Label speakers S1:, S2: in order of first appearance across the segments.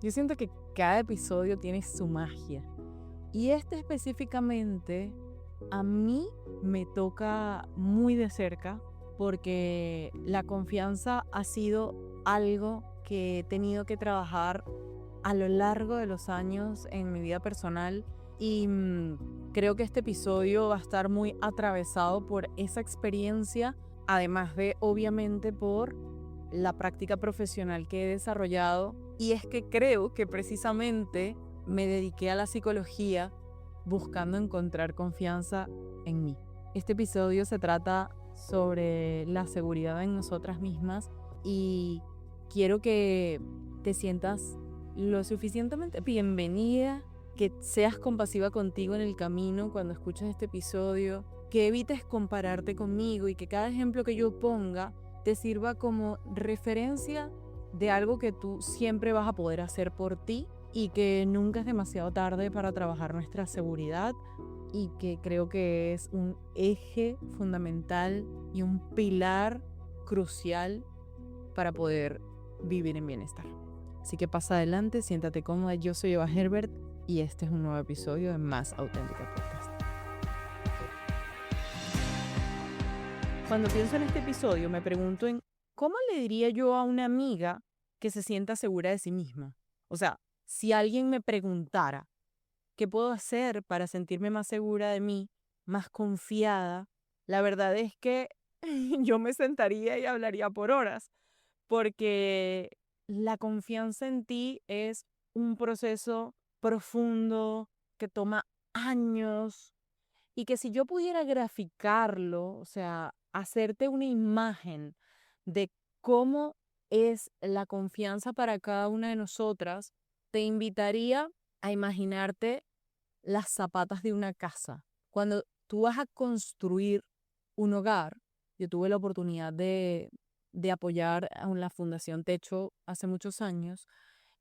S1: Yo siento que cada episodio tiene su magia. Y este específicamente a mí me toca muy de cerca porque la confianza ha sido algo que he tenido que trabajar a lo largo de los años en mi vida personal y creo que este episodio va a estar muy atravesado por esa experiencia, además de obviamente por la práctica profesional que he desarrollado. Y es que creo que precisamente me dediqué a la psicología buscando encontrar confianza en mí. Este episodio se trata sobre la seguridad en nosotras mismas y quiero que te sientas lo suficientemente bienvenida, que seas compasiva contigo en el camino cuando escuches este episodio, que evites compararte conmigo y que cada ejemplo que yo ponga te sirva como referencia de algo que tú siempre vas a poder hacer por ti y que nunca es demasiado tarde para trabajar nuestra seguridad y que creo que es un eje fundamental y un pilar crucial para poder vivir en bienestar. Así que pasa adelante, siéntate cómoda. Yo soy Eva Herbert y este es un nuevo episodio de Más Auténtica Podcast. Cuando pienso en este episodio me pregunto en cómo le diría yo a una amiga que se sienta segura de sí misma. O sea, si alguien me preguntara qué puedo hacer para sentirme más segura de mí, más confiada, la verdad es que yo me sentaría y hablaría por horas, porque la confianza en ti es un proceso profundo que toma años y que si yo pudiera graficarlo, o sea, hacerte una imagen de cómo es la confianza para cada una de nosotras, te invitaría a imaginarte las zapatas de una casa. Cuando tú vas a construir un hogar, yo tuve la oportunidad de apoyar a la Fundación Techo hace muchos años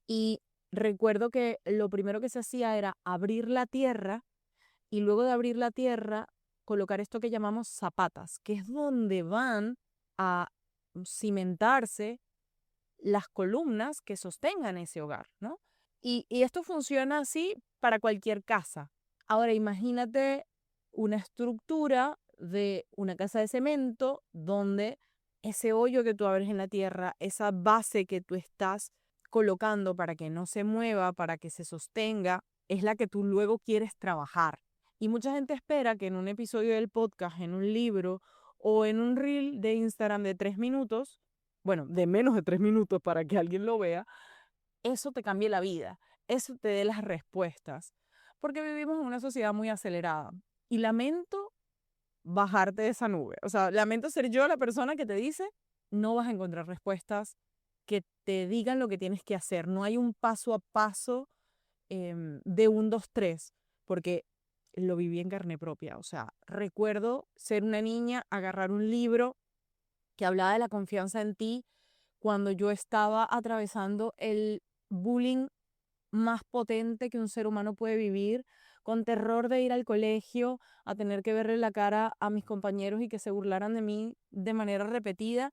S1: y recuerdo que lo primero que se hacía era abrir la tierra y luego de abrir la tierra colocar esto que llamamos zapatas, que es donde van a cimentarse las columnas que sostengan ese hogar, ¿no? Y esto funciona así para cualquier casa. Ahora imagínate una estructura de una casa de cemento donde ese hoyo que tú abres en la tierra, esa base que tú estás colocando para que no se mueva, para que se sostenga, es la que tú luego quieres trabajar. Y mucha gente espera que en un episodio del podcast, en un libro o en un reel de Instagram de 3 minutos, bueno, de menos de 3 minutos para que alguien lo vea, eso te cambie la vida, eso te dé las respuestas, porque vivimos en una sociedad muy acelerada y lamento bajarte de esa nube, o sea, lamento ser yo la persona que te dice, no vas a encontrar respuestas que te digan lo que tienes que hacer, no hay un paso a paso de 1, 2, 3, porque lo viví en carne propia, o sea, recuerdo ser una niña, agarrar un libro que hablaba de la confianza en ti cuando yo estaba atravesando el bullying más potente que un ser humano puede vivir, con terror de ir al colegio, a tener que verle la cara a mis compañeros y que se burlaran de mí de manera repetida,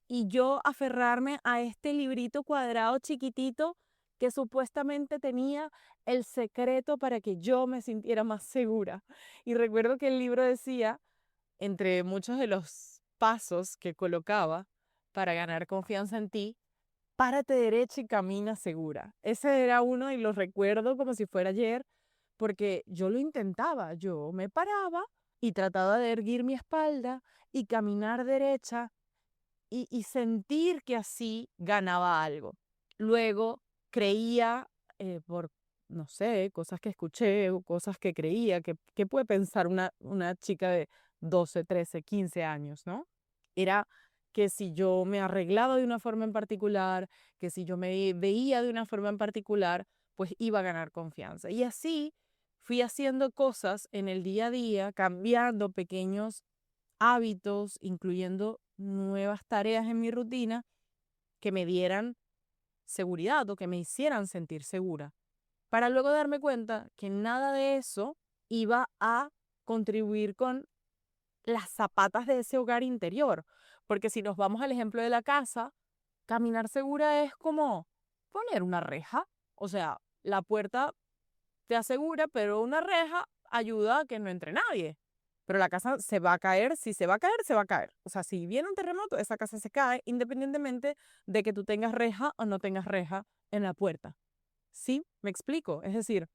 S1: y yo aferrarme a este librito cuadrado chiquitito que supuestamente tenía el secreto para que yo me sintiera más segura. Y recuerdo que el libro decía, entre muchos de los pasos que colocaba para ganar confianza en ti, párate derecha y camina segura. Ese era uno y lo recuerdo como si fuera ayer, porque yo lo intentaba. Yo me paraba y trataba de erguir mi espalda y caminar derecha y sentir que así ganaba algo. Luego creía por, no sé, cosas que escuché o cosas que creía, que puede pensar una chica de 12, 13, 15 años, ¿no? Era que si yo me arreglaba de una forma en particular, que si yo me veía de una forma en particular, pues iba a ganar confianza. Y así fui haciendo cosas en el día a día, cambiando pequeños hábitos, incluyendo nuevas tareas en mi rutina que me dieran seguridad o que me hicieran sentir segura, para luego darme cuenta que nada de eso iba a contribuir con las zapatas de ese hogar interior. Porque si nos vamos al ejemplo de la casa, caminar segura es como poner una reja. O sea, la puerta te asegura, pero una reja ayuda a que no entre nadie. Pero la casa se va a caer, si se va a caer, se va a caer. O sea, si viene un terremoto, esa casa se cae independientemente de que tú tengas reja o no tengas reja en la puerta. ¿Sí? ¿Me explico? Es decir,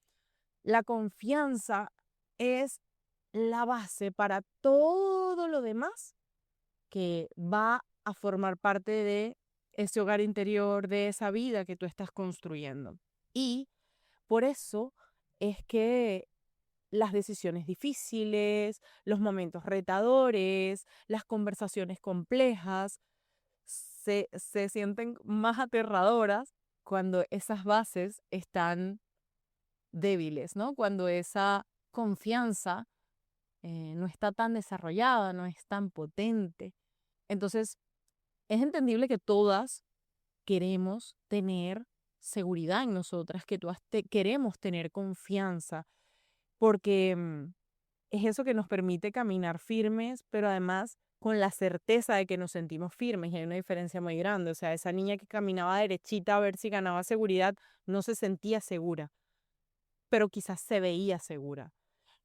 S1: la confianza es la base para todo lo demás que va a formar parte de ese hogar interior, de esa vida que tú estás construyendo. Y por eso es que las decisiones difíciles, los momentos retadores, las conversaciones complejas se sienten más aterradoras cuando esas bases están débiles, ¿no? Cuando esa confianza no está tan desarrollada, no es tan potente. Entonces, es entendible que todas queremos tener seguridad en nosotras, que todas queremos tener confianza, porque es eso que nos permite caminar firmes, pero además con la certeza de que nos sentimos firmes, y hay una diferencia muy grande. O sea, esa niña que caminaba derechita a ver si ganaba seguridad no se sentía segura, pero quizás se veía segura.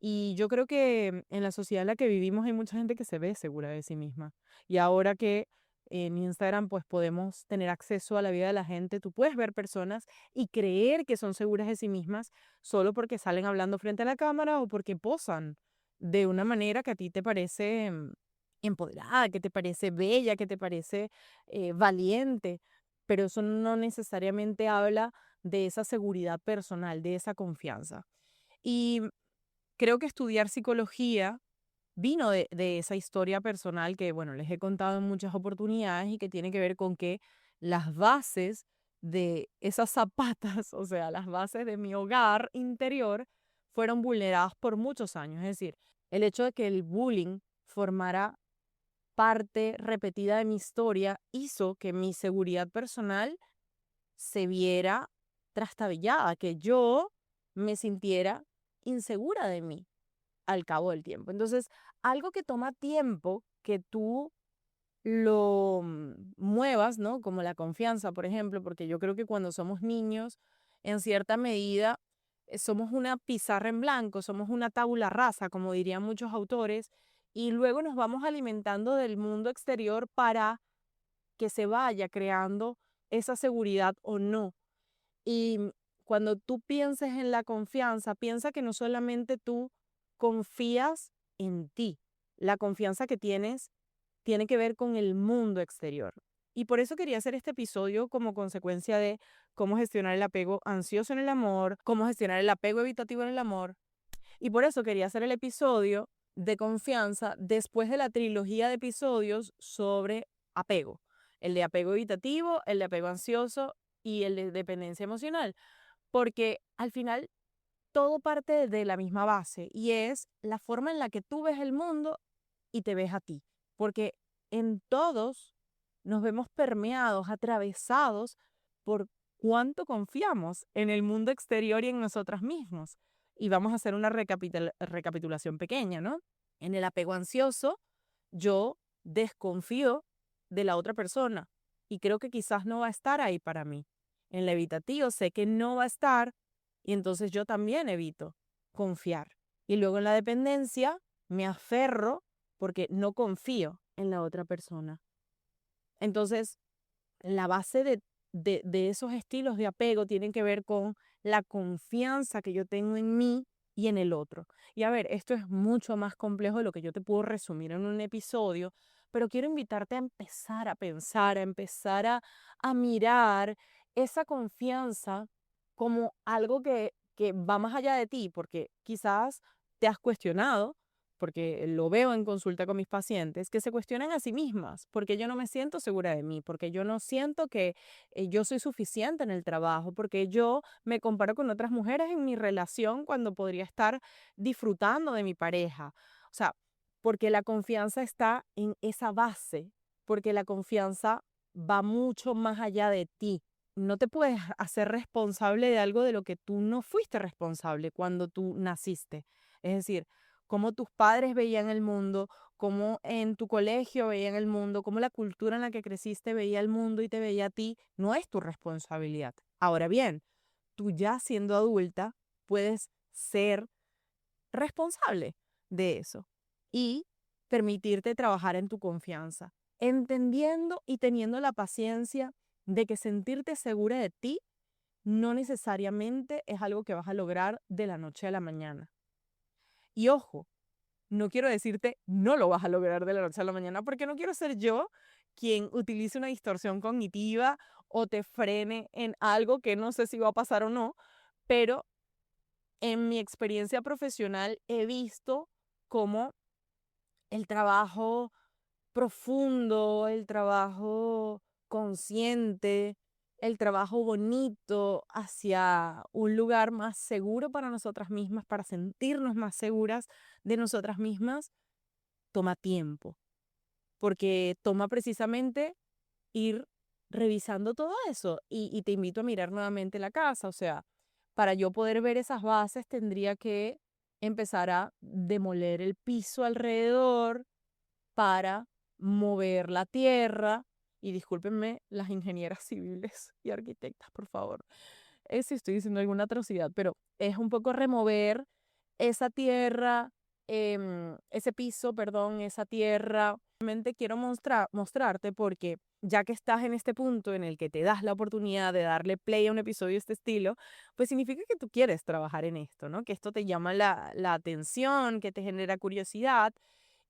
S1: Y yo creo que en la sociedad en la que vivimos hay mucha gente que se ve segura de sí misma. Y ahora que en Instagram pues podemos tener acceso a la vida de la gente, tú puedes ver personas y creer que son seguras de sí mismas solo porque salen hablando frente a la cámara o porque posan de una manera que a ti te parece empoderada, que te parece bella, que te parece valiente. Pero eso no necesariamente habla de esa seguridad personal, de esa confianza. Y creo que estudiar psicología vino de esa historia personal que, bueno, les he contado en muchas oportunidades y que tiene que ver con que las bases de esas zapatas, o sea, las bases de mi hogar interior, fueron vulneradas por muchos años. Es decir, el hecho de que el bullying formara parte repetida de mi historia hizo que mi seguridad personal se viera trastabillada, que yo me sintiera insegura de mí al cabo del tiempo. Entonces, algo que toma tiempo que tú lo muevas, ¿no? Como la confianza, por ejemplo, porque yo creo que cuando somos niños, en cierta medida, somos una pizarra en blanco, somos una tabula rasa, como dirían muchos autores, y luego nos vamos alimentando del mundo exterior para que se vaya creando esa seguridad o no. Y cuando tú pienses en la confianza, piensa que no solamente tú confías en ti, la confianza que tienes tiene que ver con el mundo exterior. Y por eso quería hacer este episodio como consecuencia de cómo gestionar el apego ansioso en el amor, cómo gestionar el apego evitativo en el amor. Y por eso quería hacer el episodio de confianza después de la trilogía de episodios sobre apego. El de apego evitativo, el de apego ansioso y el de dependencia emocional. Porque al final todo parte de la misma base y es la forma en la que tú ves el mundo y te ves a ti. Porque en todos nos vemos permeados, atravesados por cuánto confiamos en el mundo exterior y en nosotras mismos. Y vamos a hacer una recapitulación pequeña, ¿no? En el apego ansioso, yo desconfío de la otra persona y creo que quizás no va a estar ahí para mí. En el evitativo sé que no va a estar y entonces yo también evito confiar. Y luego en la dependencia me aferro porque no confío en la otra persona. Entonces, la base de esos estilos de apego tienen que ver con la confianza que yo tengo en mí y en el otro. Y a ver, esto es mucho más complejo de lo que yo te puedo resumir en un episodio, pero quiero invitarte a empezar a pensar, a empezar a mirar esa confianza como algo que va más allá de ti, porque quizás te has cuestionado porque lo veo en consulta con mis pacientes, que se cuestionan a sí mismas, porque yo no me siento segura de mí, porque yo no siento que yo soy suficiente en el trabajo, porque yo me comparo con otras mujeres en mi relación cuando podría estar disfrutando de mi pareja. O sea, porque la confianza está en esa base, porque la confianza va mucho más allá de ti. No te puedes hacer responsable de algo de lo que tú no fuiste responsable cuando tú naciste. Es decir, cómo tus padres veían el mundo, cómo en tu colegio veían el mundo, cómo la cultura en la que creciste veía el mundo y te veía a ti, no es tu responsabilidad. Ahora bien, tú ya siendo adulta puedes ser responsable de eso y permitirte trabajar en tu confianza, entendiendo y teniendo la paciencia de que sentirte segura de ti no necesariamente es algo que vas a lograr de la noche a la mañana. Y ojo, no quiero decirte no lo vas a lograr de la noche a la mañana, porque no quiero ser yo quien utilice una distorsión cognitiva o te frene en algo que no sé si va a pasar o no, pero en mi experiencia profesional he visto cómo el trabajo profundo, el trabajo consciente, el trabajo bonito hacia un lugar más seguro para nosotras mismas, para sentirnos más seguras de nosotras mismas, toma tiempo, porque toma precisamente ir revisando todo eso y te invito a mirar nuevamente la casa, o sea, para yo poder ver esas bases tendría que empezar a demoler el piso alrededor para mover la tierra. Y discúlpenme las ingenieras civiles y arquitectas, por favor, si estoy diciendo alguna atrocidad, pero es un poco remover esa tierra, ese piso, perdón, esa tierra. Realmente quiero mostrarte porque ya que estás en este punto en el que te das la oportunidad de darle play a un episodio de este estilo, pues significa que tú quieres trabajar en esto, ¿no? Que esto te llama la atención, que te genera curiosidad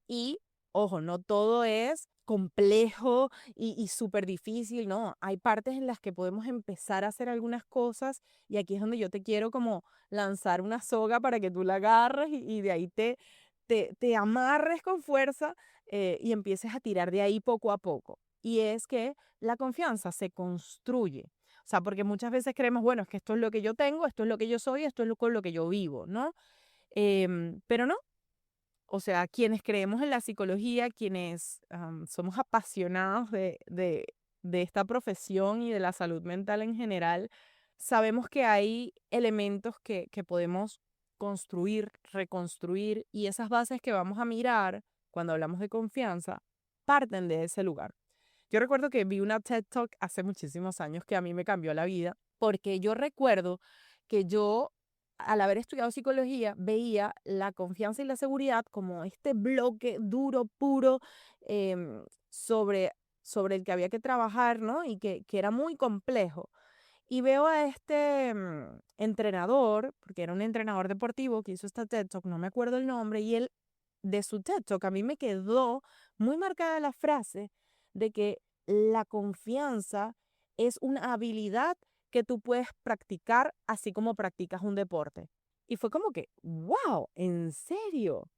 S1: y, ojo, no todo es complejo y súper difícil, no. Hay partes en las que podemos empezar a hacer algunas cosas y aquí es donde yo te quiero como lanzar una soga para que tú la agarres y de ahí te amarres con fuerza y empieces a tirar de ahí poco a poco. Y es que la confianza se construye. O sea, porque muchas veces creemos, bueno, es que esto es lo que yo tengo, esto es lo que yo soy, esto es con lo que yo vivo, ¿no? Pero no, o sea, quienes creemos en la psicología, quienes somos apasionados de esta profesión y de la salud mental en general, sabemos que hay elementos que podemos construir, reconstruir y esas bases que vamos a mirar cuando hablamos de confianza parten de ese lugar. Yo recuerdo que vi una TED Talk hace muchísimos años que a mí me cambió la vida, porque yo recuerdo que yo, al haber estudiado psicología, veía la confianza y la seguridad como este bloque duro, puro, sobre el que había que trabajar, ¿no? Y que era muy complejo. Y veo a este entrenador, porque era un entrenador deportivo que hizo esta TED Talk, no me acuerdo el nombre, y él, de su TED Talk, a mí me quedó muy marcada la frase de que la confianza es una habilidad que tú puedes practicar así como practicas un deporte. Y fue como que, wow, ¿en serio?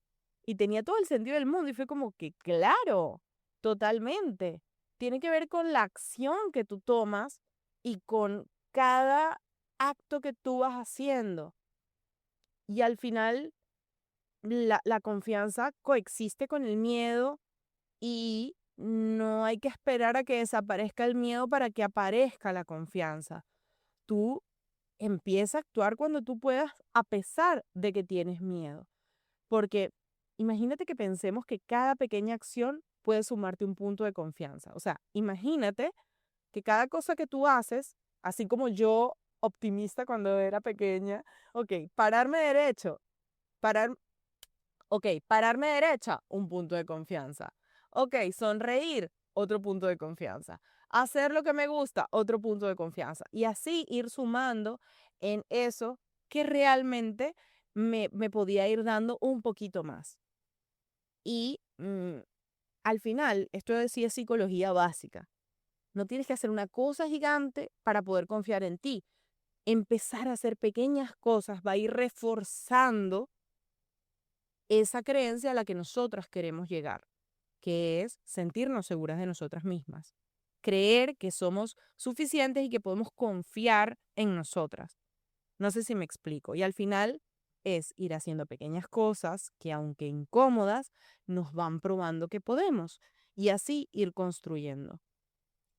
S1: Y tenía todo el sentido del mundo y fue como que, claro, totalmente. Tiene que ver con la acción que tú tomas y con cada acto que tú vas haciendo. Y al final, la confianza coexiste con el miedo y no hay que esperar a que desaparezca el miedo para que aparezca la confianza. Tú empieza a actuar cuando tú puedas, a pesar de que tienes miedo. Porque imagínate que pensemos que cada pequeña acción puede sumarte un punto de confianza. O sea, imagínate que cada cosa que tú haces, así como yo, optimista cuando era pequeña, ok, pararme derecho, parar, ok, pararme derecha, un punto de confianza. Ok, sonreír, otro punto de confianza. Hacer lo que me gusta, otro punto de confianza. Y así ir sumando en eso que realmente me podía ir dando un poquito más. Y al final, esto sí es psicología básica. No tienes que hacer una cosa gigante para poder confiar en ti. Empezar a hacer pequeñas cosas va a ir reforzando esa creencia a la que nosotras queremos llegar, que es sentirnos seguras de nosotras mismas. Creer que somos suficientes y que podemos confiar en nosotras. No sé si me explico. Y al final es ir haciendo pequeñas cosas que, aunque incómodas, nos van probando que podemos y así ir construyendo.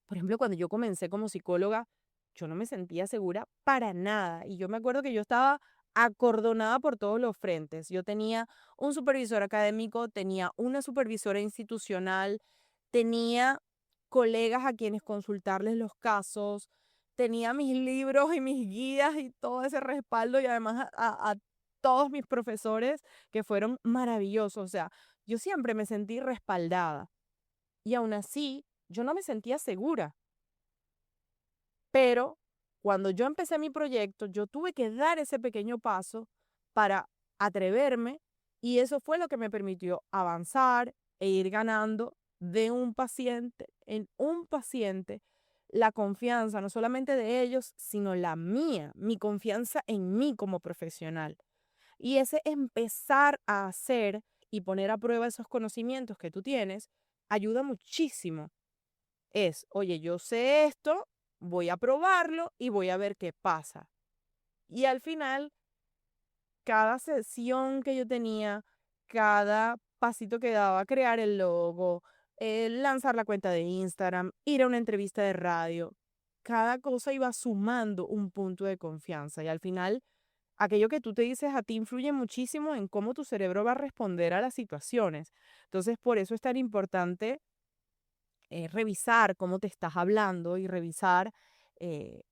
S1: Por ejemplo, cuando yo comencé como psicóloga, yo no me sentía segura para nada. Y yo me acuerdo que yo estaba acordonada por todos los frentes. Yo tenía un supervisor académico, tenía una supervisora institucional, tenía colegas a quienes consultarles los casos, tenía mis libros y mis guías y todo ese respaldo y además a todos mis profesores que fueron maravillosos. O sea, yo siempre me sentí respaldada y aún así yo no me sentía segura. Pero cuando yo empecé mi proyecto, yo tuve que dar ese pequeño paso para atreverme y eso fue lo que me permitió avanzar e ir ganando de un paciente en un paciente la confianza, no solamente de ellos, sino la mía, mi confianza en mí como profesional. Y ese empezar a hacer y poner a prueba esos conocimientos que tú tienes ayuda muchísimo. Es, oye, yo sé esto, voy a probarlo y voy a ver qué pasa. Y al final, cada sesión que yo tenía, cada pasito que daba, crear el logo, lanzar la cuenta de Instagram, ir a una entrevista de radio, cada cosa iba sumando un punto de confianza. Y al final, aquello que tú te dices a ti influye muchísimo en cómo tu cerebro va a responder a las situaciones. Entonces, por eso es tan importante revisar cómo te estás hablando y revisar eh,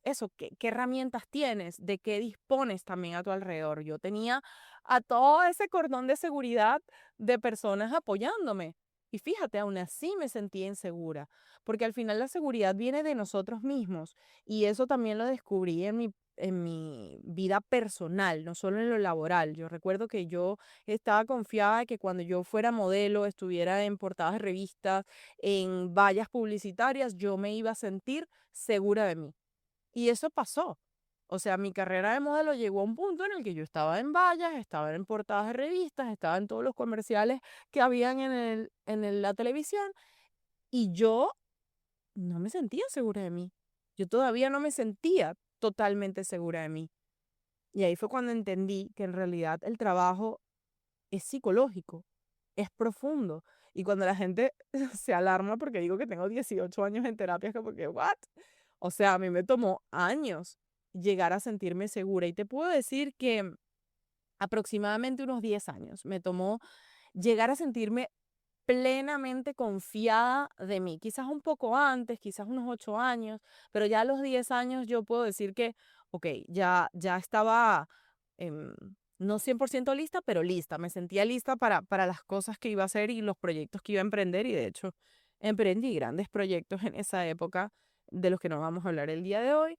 S1: eso, qué herramientas tienes, de qué dispones también a tu alrededor. Yo tenía a todo ese cordón de seguridad de personas apoyándome. Y fíjate, aún así me sentía insegura, porque al final la seguridad viene de nosotros mismos. Y eso también lo descubrí en mi vida personal, no solo en lo laboral. Yo recuerdo que yo estaba confiada de que cuando yo fuera modelo, estuviera en portadas de revistas, en vallas publicitarias, yo me iba a sentir segura de mí. Y eso pasó. O sea, mi carrera de modelo llegó a un punto en el que yo estaba en vallas, estaba en portadas de revistas, estaba en todos los comerciales que habían la televisión y yo no me sentía segura de mí. Yo todavía no me sentía totalmente segura de mí. Y ahí fue cuando entendí que en realidad el trabajo es psicológico, es profundo. Y cuando la gente se alarma porque digo que tengo 18 años en terapia, es como que, ¿what? O sea, a mí me tomó años llegar a sentirme segura. Y te puedo decir que aproximadamente unos 10 años me tomó llegar a sentirme plenamente confiada de mí. Quizás un poco antes, quizás unos 8 años, pero ya a los 10 años yo puedo decir que, ok, ya estaba em, no 100% lista, pero lista. Me sentía lista para las cosas que iba a hacer y los proyectos que iba a emprender y de hecho emprendí grandes proyectos en esa época de los que no vamos a hablar el día de hoy,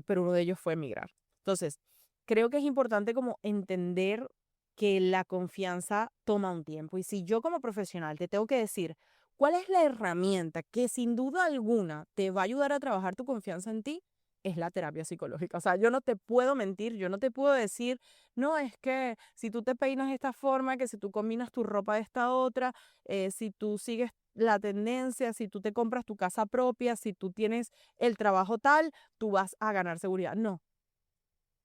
S1: pero uno de ellos fue emigrar. Entonces, creo que es importante como entender que la confianza toma un tiempo. Y si yo como profesional te tengo que decir cuál es la herramienta que sin duda alguna te va a ayudar a trabajar tu confianza en ti, es la terapia psicológica. O sea, yo no te puedo mentir, yo no te puedo decir, no, es que si tú te peinas de esta forma, que si tú combinas tu ropa de esta otra, si tú sigues la tendencia, si tú te compras tu casa propia, si tú tienes el trabajo tal, tú vas a ganar seguridad. No,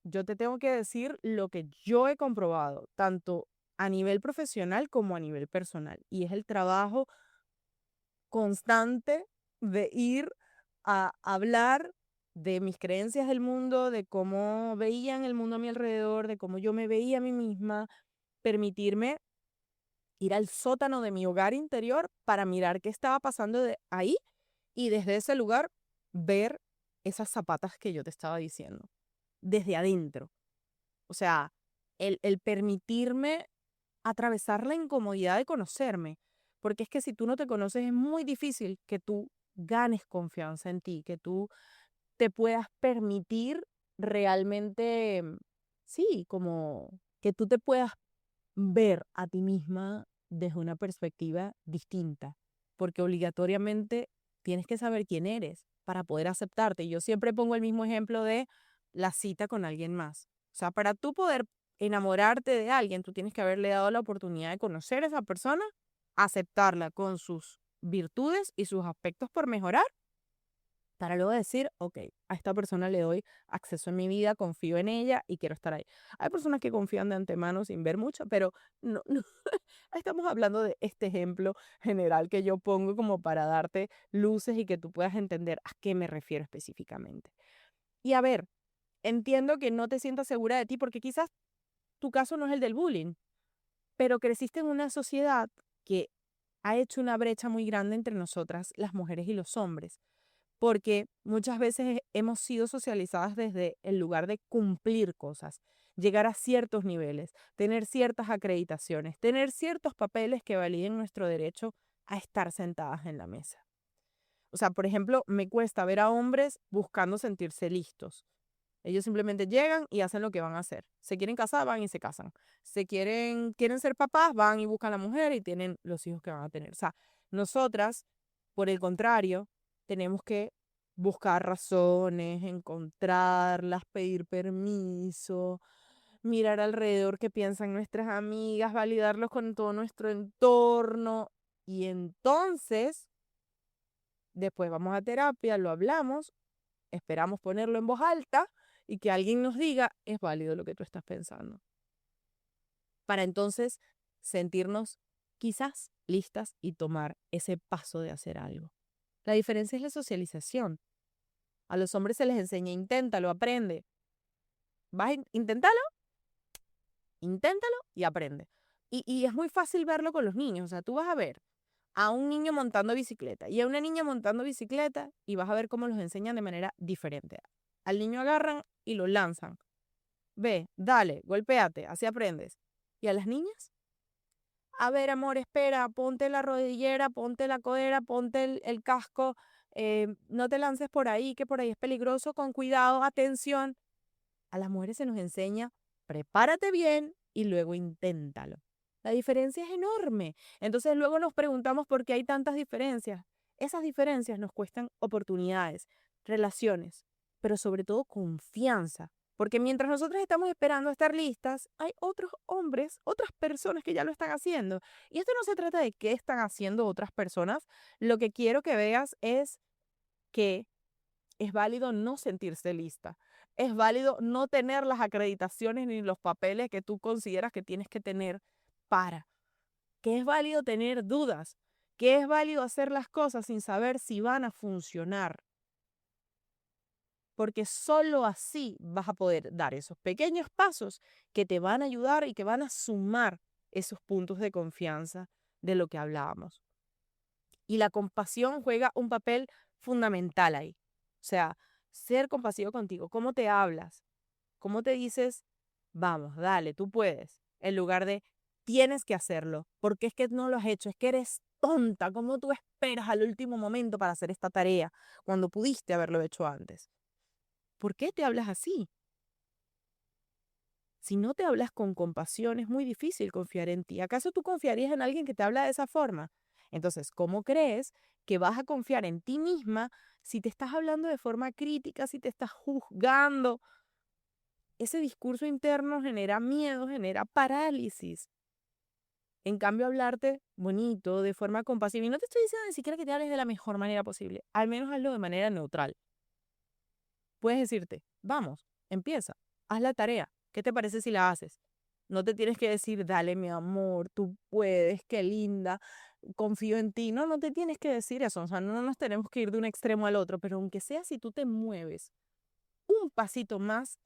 S1: yo te tengo que decir lo que yo he comprobado, tanto a nivel profesional como a nivel personal. Y es el trabajo constante de ir a hablar de mis creencias del mundo, de cómo veían el mundo a mi alrededor, de cómo yo me veía a mí misma, permitirme ir al sótano de mi hogar interior para mirar qué estaba pasando de ahí y desde ese lugar ver esas zapatas que yo te estaba diciendo, desde adentro. O sea, el permitirme atravesar la incomodidad de conocerme, porque es que si tú no te conoces es muy difícil que tú ganes confianza en ti, que tú te puedas permitir realmente, sí, como que tú te puedas ver a ti misma desde una perspectiva distinta, porque obligatoriamente tienes que saber quién eres para poder aceptarte. Yo siempre pongo el mismo ejemplo de la cita con alguien más. O sea, para tú poder enamorarte de alguien, tú tienes que haberle dado la oportunidad de conocer a esa persona, aceptarla con sus virtudes y sus aspectos por mejorar para luego decir, ok, a esta persona le doy acceso en mi vida, confío en ella y quiero estar ahí. Hay personas que confían de antemano sin ver mucho, pero no, estamos hablando de este ejemplo general que yo pongo como para darte luces y que tú puedas entender a qué me refiero específicamente. Y a ver, entiendo que no te sientas segura de ti porque quizás tu caso no es el del bullying, pero creciste en una sociedad que ha hecho una brecha muy grande entre nosotras, las mujeres y los hombres. porque muchas veces hemos sido socializadas desde el lugar de cumplir cosas, llegar a ciertos niveles, tener ciertas acreditaciones, tener ciertos papeles que validen nuestro derecho a estar sentadas en la mesa. O sea, por ejemplo, me cuesta ver a hombres buscando sentirse listos. Ellos simplemente llegan y hacen lo que van a hacer. Se quieren casar, van y se casan. Quieren ser papás, van y buscan a la mujer y tienen los hijos que van a tener. O sea, nosotras, por el contrario, tenemos que buscar razones, encontrarlas, pedir permiso, mirar alrededor qué piensan nuestras amigas, validarlos con todo nuestro entorno. Y entonces, después vamos a terapia, lo hablamos, esperamos ponerlo en voz alta y que alguien nos diga, es válido lo que tú estás pensando. Para entonces sentirnos quizás listas y tomar ese paso de hacer algo. La diferencia es la socialización. A los hombres se les enseña, inténtalo, aprende. Inténtalo y aprende. Y es muy fácil verlo con los niños. O sea, tú vas a ver a un niño montando bicicleta y a una niña montando bicicleta y vas a ver cómo los enseñan de manera diferente. Al niño agarran y lo lanzan. Ve, dale, golpéate, así aprendes. ¿Y a las niñas? A ver, amor, espera, ponte la rodillera, ponte la codera, ponte el casco, no te lances por ahí, que por ahí es peligroso, con cuidado, atención. A las mujeres se nos enseña, prepárate bien y luego inténtalo. La diferencia es enorme. Entonces luego nos preguntamos por qué hay tantas diferencias. Esas diferencias nos cuestan oportunidades, relaciones, pero sobre todo confianza. Porque mientras nosotros estamos esperando a estar listas, hay otros hombres, otras personas que ya lo están haciendo. Y esto no se trata de qué están haciendo otras personas. Lo que quiero que veas es que es válido no sentirse lista. Es válido no tener las acreditaciones ni los papeles que tú consideras que tienes que tener para. Que es válido tener dudas. Que es válido hacer las cosas sin saber si van a funcionar. Porque solo así vas a poder dar esos pequeños pasos que te van a ayudar y que van a sumar esos puntos de confianza de lo que hablábamos. Y la compasión juega un papel fundamental ahí. O sea, ser compasivo contigo. ¿Cómo te hablas? ¿Cómo te dices, vamos, dale, tú puedes? En lugar de, tienes que hacerlo. Porque es que no lo has hecho. Es que eres tonta. ¿Cómo tú esperas al último momento para hacer esta tarea cuando pudiste haberlo hecho antes? ¿Por qué te hablas así? Si no te hablas con compasión, es muy difícil confiar en ti. ¿Acaso tú confiarías en alguien que te habla de esa forma? Entonces, ¿cómo crees que vas a confiar en ti misma si te estás hablando de forma crítica, si te estás juzgando? Ese discurso interno genera miedo, genera parálisis. En cambio, hablarte bonito, de forma compasiva, y no te estoy diciendo ni siquiera que te hables de la mejor manera posible, al menos hazlo de manera neutral. Puedes decirte, vamos, empieza, haz la tarea. ¿Qué te parece si la haces? No te tienes que decir, dale mi amor, tú puedes, qué linda, confío en ti. No, no te tienes que decir eso. O sea, no nos tenemos que ir de un extremo al otro, pero aunque sea si tú te mueves un pasito más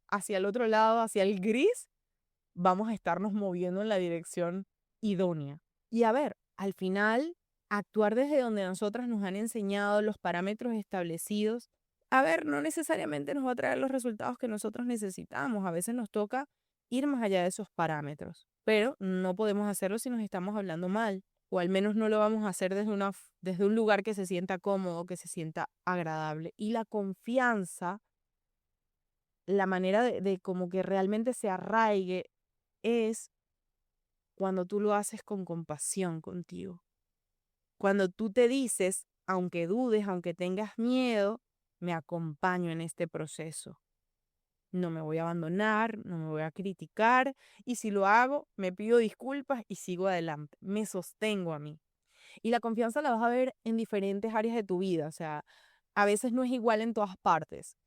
S1: hacia el otro lado, hacia el gris, vamos a estarnos moviendo en la dirección idónea. Y a ver, al final, actuar desde donde nosotras nos han enseñado los parámetros establecidos, a ver, no necesariamente nos va a traer los resultados que nosotros necesitamos. A veces nos toca ir más allá de esos parámetros, pero no podemos hacerlo si nos estamos hablando mal, o al menos no lo vamos a hacer desde un lugar que se sienta cómodo, que se sienta agradable. Y la confianza, la manera de como que realmente se arraigue es cuando tú lo haces con compasión contigo. Cuando tú te dices, aunque dudes, aunque tengas miedo, me acompaño en este proceso. No me voy a abandonar, no me voy a criticar y si lo hago, me pido disculpas y sigo adelante. Me sostengo a mí. Y la confianza la vas a ver en diferentes áreas de tu vida. O sea, a veces no es igual en todas partes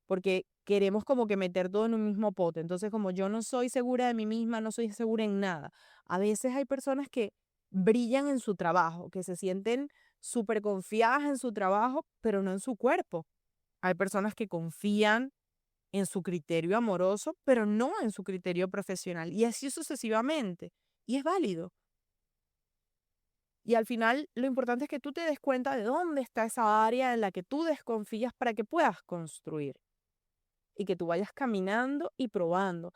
S1: porque queremos como que meter todo en un mismo pote. Entonces, como yo no soy segura de mí misma, no soy segura en nada. A veces hay personas que brillan en su trabajo, que se sienten súper confiadas en su trabajo, pero no en su cuerpo. Hay personas que confían en su criterio amoroso, pero no en su criterio profesional. Y así sucesivamente. Y es válido. Y al final lo importante es que tú te des cuenta de dónde está esa área en la que tú desconfías para que puedas construir y que tú vayas caminando y probando.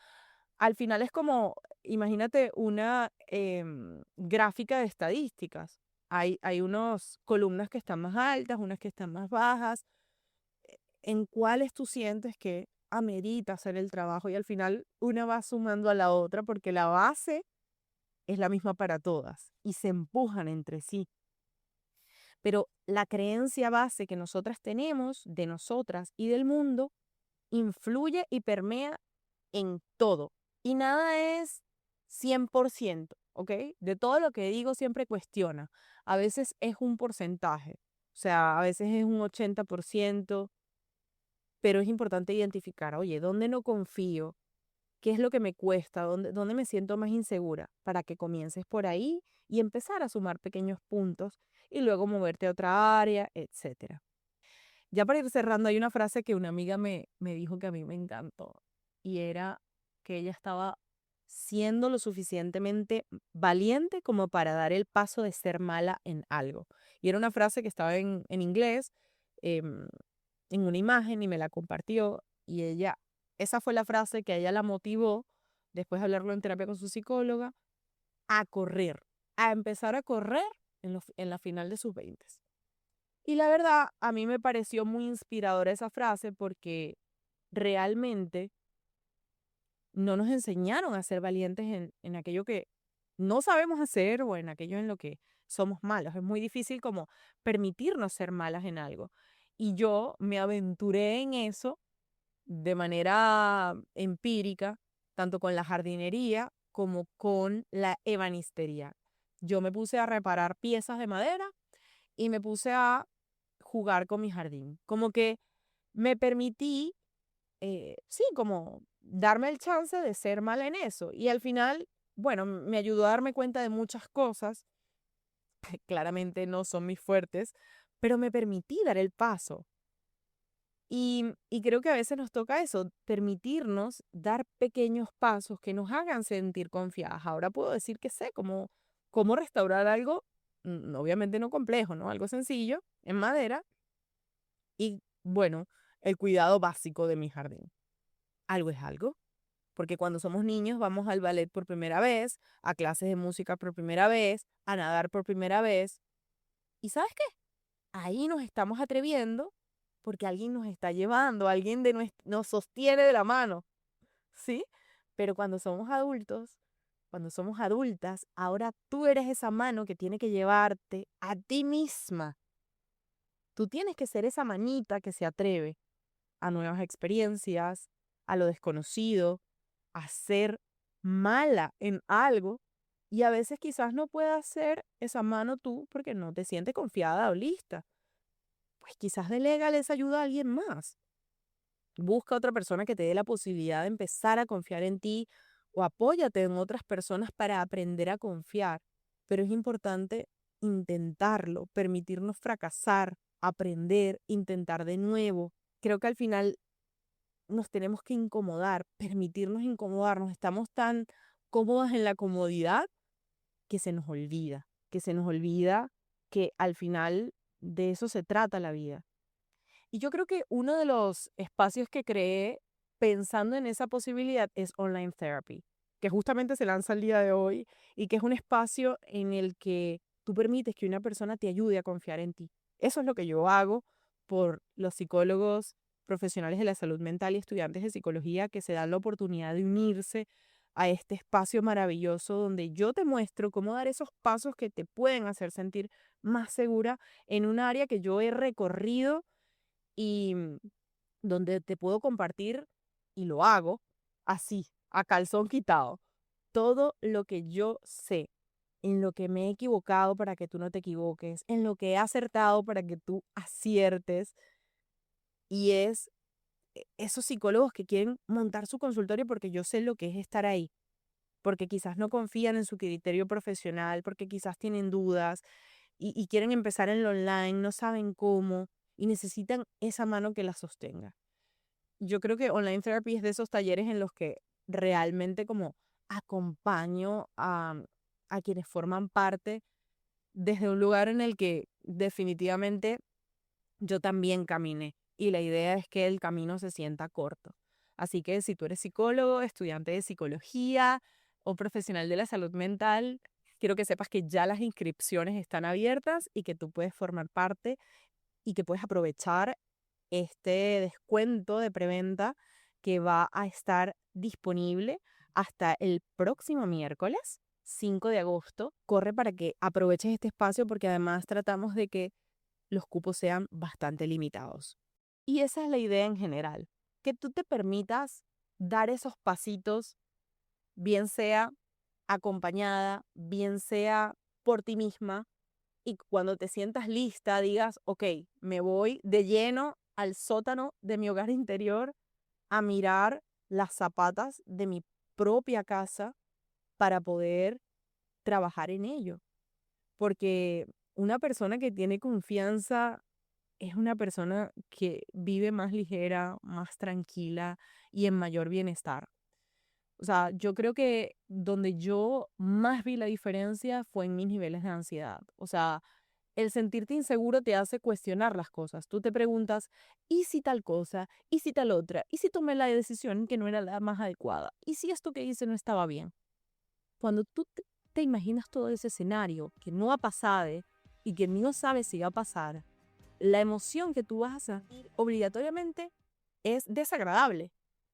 S1: Al final es como, imagínate una gráfica de estadísticas. Hay unas columnas que están más altas, unas que están más bajas, en cuáles tú sientes que amerita hacer el trabajo y al final una va sumando a la otra porque la base es la misma para todas y se empujan entre sí. Pero la creencia base que nosotras tenemos de nosotras y del mundo influye y permea en todo. Y nada es 100%, ¿ok? De todo lo que digo siempre cuestiona. A veces es un porcentaje, o sea, a veces es un 80%, pero es importante identificar, oye, ¿dónde no confío? ¿Qué es lo que me cuesta? ¿Dónde me siento más insegura? Para que comiences por ahí y empezar a sumar pequeños puntos y luego moverte a otra área, etcétera. Ya para ir cerrando, hay una frase que una amiga me dijo que a mí me encantó y era que ella estaba siendo lo suficientemente valiente como para dar el paso de ser mala en algo. Y era una frase que estaba en inglés, em, en una imagen y me la compartió y esa fue la frase que a ella la motivó, después de hablarlo en terapia con su psicóloga, a correr, a empezar a correr en la final de sus 20. Y la verdad, a mí me pareció muy inspiradora esa frase porque realmente no nos enseñaron a ser valientes en aquello que no sabemos hacer o en aquello en lo que somos malos. Es muy difícil como permitirnos ser malas en algo. Y yo me aventuré en eso de manera empírica, tanto con la jardinería como con la ebanistería. Yo me puse a reparar piezas de madera y me puse a jugar con mi jardín. Como que me permití, sí, como darme el chance de ser mala en eso. Y al final, bueno, me ayudó a darme cuenta de muchas cosas, que claramente no son mis fuertes, pero me permití dar el paso. Y creo que a veces nos toca eso, permitirnos dar pequeños pasos que nos hagan sentir confiadas. Ahora puedo decir que sé cómo restaurar algo, obviamente no complejo, ¿no? Algo sencillo, en madera, y bueno, el cuidado básico de mi jardín. Algo es algo, porque cuando somos niños vamos al ballet por primera vez, a clases de música por primera vez, a nadar por primera vez. ¿Y sabes qué? Ahí nos estamos atreviendo porque alguien nos está llevando, alguien nos sostiene de la mano, ¿sí? Pero cuando somos adultos, cuando somos adultas, ahora tú eres esa mano que tiene que llevarte a ti misma. Tú tienes que ser esa manita que se atreve a nuevas experiencias, a lo desconocido, a ser mala en algo y a veces quizás no puedas ser esa mano tú porque no te sientes confiada o lista. Pues quizás delégale esa ayuda a alguien más. Busca otra persona que te dé la posibilidad de empezar a confiar en ti o apóyate en otras personas para aprender a confiar. Pero es importante intentarlo, permitirnos fracasar, aprender, intentar de nuevo. Creo que al final nos tenemos que incomodar, permitirnos incomodarnos. Estamos tan cómodas en la comodidad que se nos olvida, que al final de eso se trata la vida. Y yo creo que uno de los espacios que creé pensando en esa posibilidad es Online Therapy, que justamente se lanza el día de hoy y que es un espacio en el que tú permites que una persona te ayude a confiar en ti. Eso es lo que yo hago por los psicólogos profesionales de la salud mental y estudiantes de psicología que se dan la oportunidad de unirse a este espacio maravilloso donde yo te muestro cómo dar esos pasos que te pueden hacer sentir más segura en un área que yo he recorrido y donde te puedo compartir, y lo hago así, a calzón quitado, todo lo que yo sé, en lo que me he equivocado para que tú no te equivoques, en lo que he acertado para que tú aciertes, y es esos psicólogos que quieren montar su consultorio porque yo sé lo que es estar ahí, porque quizás no confían en su criterio profesional, porque quizás tienen dudas y quieren empezar en lo online, no saben cómo y necesitan esa mano que la sostenga. Yo creo que Online Therapy es de esos talleres en los que realmente como acompaño a quienes forman parte desde un lugar en el que definitivamente yo también caminé y la idea es que el camino se sienta corto. Así que si tú eres psicólogo, estudiante de psicología o profesional de la salud mental, quiero que sepas que ya las inscripciones están abiertas y que tú puedes formar parte y que puedes aprovechar este descuento de preventa que va a estar disponible hasta el próximo miércoles, 5 de agosto. Corre para que aproveches este espacio porque además tratamos de que los cupos sean bastante limitados. Y esa es la idea en general, que tú te permitas dar esos pasitos, bien sea acompañada, bien sea por ti misma, y cuando te sientas lista digas, ok, me voy de lleno al sótano de mi hogar interior a mirar las zapatas de mi propia casa para poder trabajar en ello. Porque una persona que tiene confianza es una persona que vive más ligera, más tranquila y en mayor bienestar. O sea, yo creo que donde yo más vi la diferencia fue en mis niveles de ansiedad. O sea, el sentirte inseguro te hace cuestionar las cosas. Tú te preguntas, ¿y si tal cosa? ¿Y si tal otra? ¿Y si tomé la decisión que no era la más adecuada? ¿Y si esto que hice no estaba bien? Cuando tú te imaginas todo ese escenario que no ha pasado y que no sabes si va a pasar, la emoción que tú vas a sentir obligatoriamente es desagradable.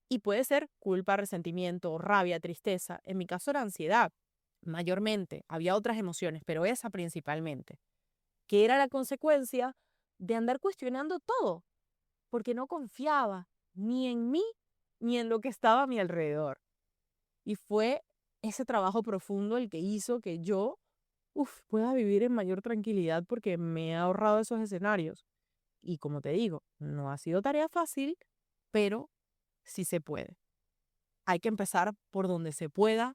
S1: Y puede ser culpa, resentimiento, rabia, tristeza. En mi caso era ansiedad, mayormente. Había otras emociones, pero esa principalmente, que era la consecuencia de andar cuestionando todo, porque no confiaba ni en mí ni en lo que estaba a mi alrededor. Y fue ese trabajo profundo el que hizo que yo pueda vivir en mayor tranquilidad porque me he ahorrado esos escenarios. Y como te digo, no ha sido tarea fácil, pero sí se puede. Hay que empezar por donde se pueda.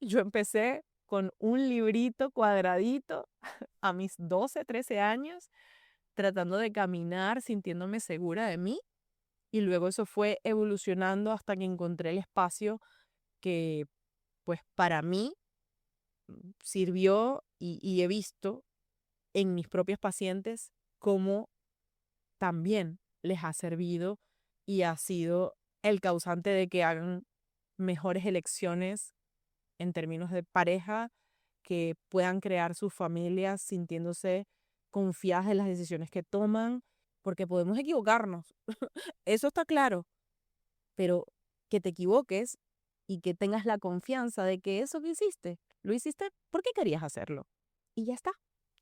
S1: Yo empecé con un librito cuadradito a mis 12, 13 años, tratando de caminar, sintiéndome segura de mí. Y luego eso fue evolucionando hasta que encontré el espacio que, pues para mí, sirvió y he visto en mis propios pacientes cómo también les ha servido y ha sido el causante de que hagan mejores elecciones en términos de pareja, que puedan crear sus familias sintiéndose confiadas en las decisiones que toman, porque podemos equivocarnos, eso está claro, pero que te equivoques y que tengas la confianza de que eso que hiciste, lo hiciste porque querías hacerlo. Y ya está,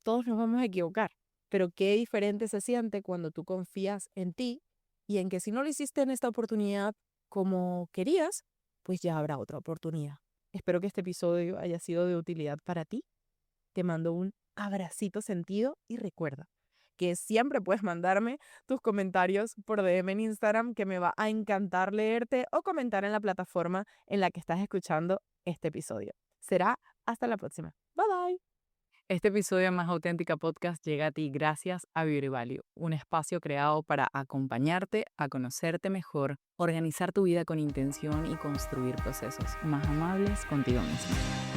S1: todos nos vamos a equivocar, pero qué diferente se siente cuando tú confías en ti y en que si no lo hiciste en esta oportunidad como querías, pues ya habrá otra oportunidad. Espero que este episodio haya sido de utilidad para ti. Te mando un abracito sentido y recuerda que siempre puedes mandarme tus comentarios por DM en Instagram, que me va a encantar leerte, o comentar en la plataforma en la que estás escuchando este episodio. Será hasta la próxima. Bye bye. Este episodio de Más Auténtica Podcast llega a ti gracias a Beauty Value, un espacio creado para acompañarte a conocerte mejor, organizar tu vida con intención y construir procesos más amables contigo mismo.